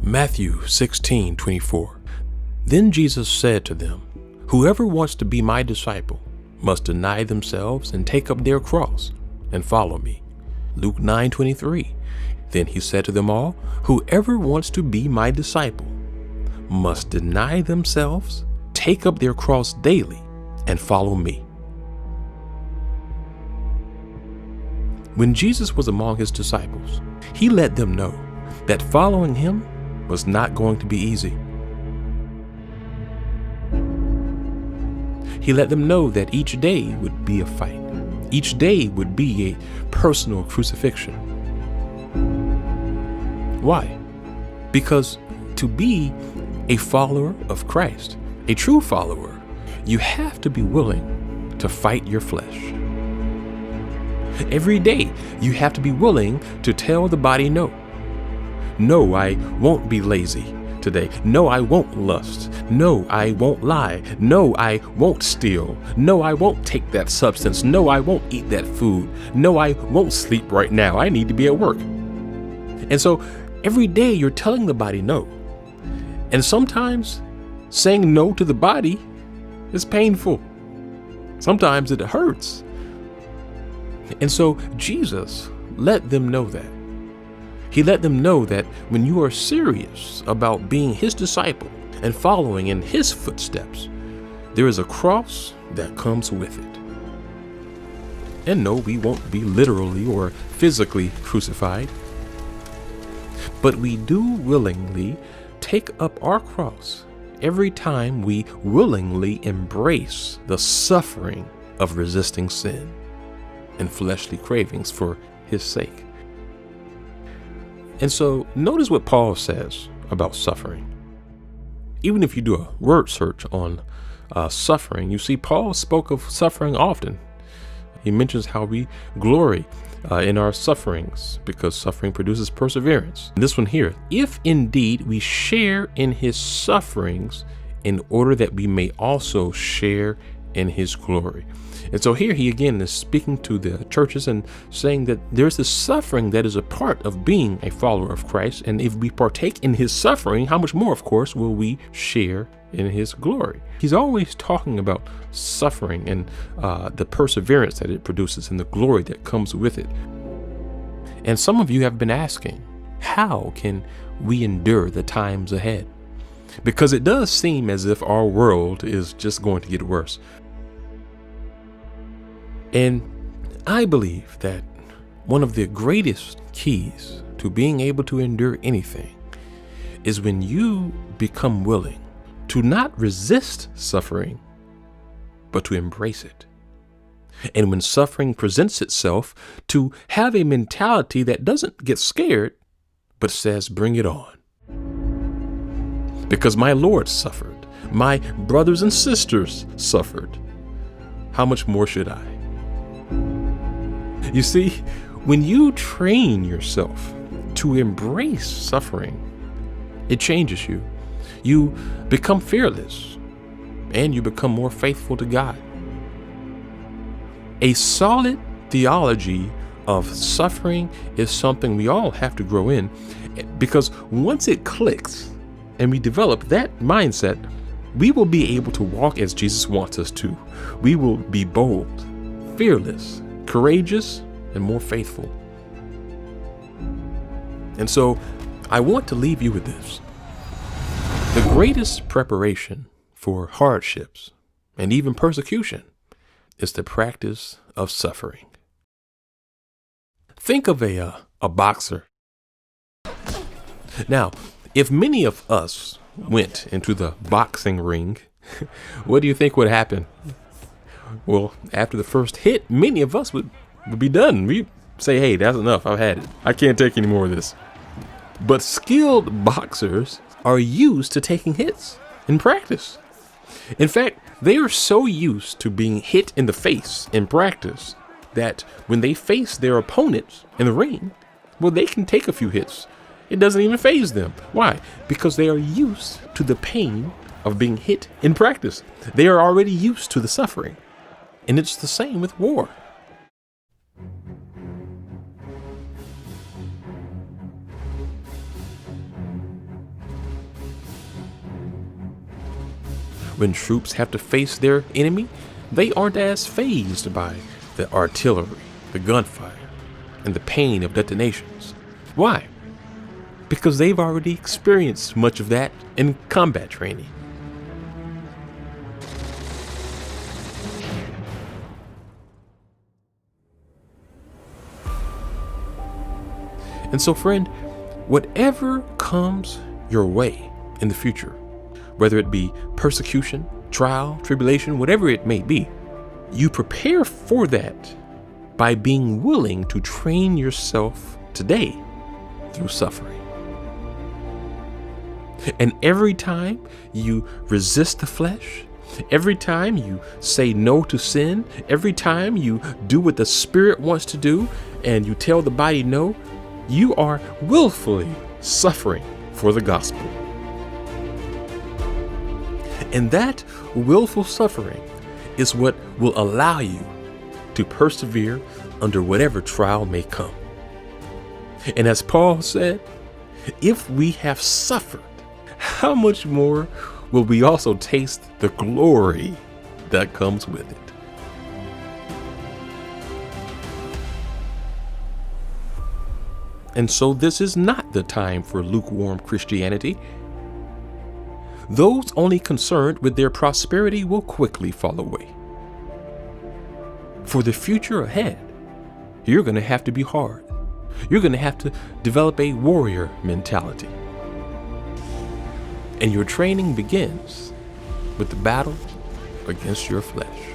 Matthew 16:24. Then Jesus said to them, "Whoever wants to be my disciple must deny themselves and take up their cross and follow me." Luke 9:23. Then he said to them all, "Whoever wants to be my disciple must deny themselves, take up their cross daily, and follow me." When Jesus was among his disciples, he let them know that following him was not going to be easy. He let them know that each day would be a fight. Each day would be a personal crucifixion. Why? Because to be a follower of Christ, a true follower, you have to be willing to fight your flesh. Every day, you have to be willing to tell the body no. No, I won't be lazy today. No, I won't lust. No, I won't lie. No, I won't steal. No, I won't take that substance. No, I won't eat that food. No, I won't sleep right now. I need to be at work. And so every day you're telling the body no. And sometimes saying no to the body is painful. Sometimes it hurts. And so Jesus let them know that. He let them know that when you are serious about being his disciple and following in his footsteps, there is a cross that comes with it. And no, we won't be literally or physically crucified, but we do willingly take up our cross every time we willingly embrace the suffering of resisting sin and fleshly cravings for his sake. And so notice what Paul says about suffering. Even if you do a word search on suffering, you see Paul spoke of suffering often. He mentions how we glory in our sufferings because suffering produces perseverance. And this one here, if indeed we share in his sufferings in order that we may also share in his glory. And so here he again is speaking to the churches and saying that there's this suffering that is a part of being a follower of Christ. And if we partake in his suffering, how much more, of course, will we share in his glory? He's always talking about suffering and the perseverance that it produces and the glory that comes with it. And some of you have been asking, how can we endure the times ahead? Because it does seem as if our world is just going to get worse. And I believe that one of the greatest keys to being able to endure anything is when you become willing to not resist suffering, but to embrace it. And when suffering presents itself, to have a mentality that doesn't get scared, but says, bring it on. Because my Lord suffered, my brothers and sisters suffered. How much more should I? You see, when you train yourself to embrace suffering, it changes you. You become fearless and you become more faithful to God. A solid theology of suffering is something we all have to grow in, because once it clicks and we develop that mindset, we will be able to walk as Jesus wants us to. We will be bold, fearless, courageous, and more faithful. And so I want to leave you with this. The greatest preparation for hardships and even persecution is the practice of suffering. Think of a boxer. Now, if many of us went into the boxing ring, what do you think would happen? Well, after the first hit, many of us would be done. We say, hey, that's enough. I've had it. I can't take any more of this. But skilled boxers are used to taking hits in practice. In fact, they are so used to being hit in the face in practice that when they face their opponents in the ring, well, they can take a few hits. It doesn't even faze them. Why? Because they are used to the pain of being hit in practice. They are already used to the suffering. And it's the same with war. When troops have to face their enemy, they aren't as fazed by the artillery, the gunfire, and the pain of detonations. Why? Because they've already experienced much of that in combat training. And so, friend, whatever comes your way in the future, whether it be persecution, trial, tribulation, whatever it may be, you prepare for that by being willing to train yourself today through suffering. And every time you resist the flesh, every time you say no to sin, every time you do what the Spirit wants to do and you tell the body no, you are willfully suffering for the gospel. And that willful suffering is what will allow you to persevere under whatever trial may come. And as Paul said, if we have suffered, how much more will we also taste the glory that comes with it? And so this is not the time for lukewarm Christianity. Those only concerned with their prosperity will quickly fall away. For the future ahead, you're going to have to be hard. You're going to have to develop a warrior mentality. And your training begins with the battle against your flesh.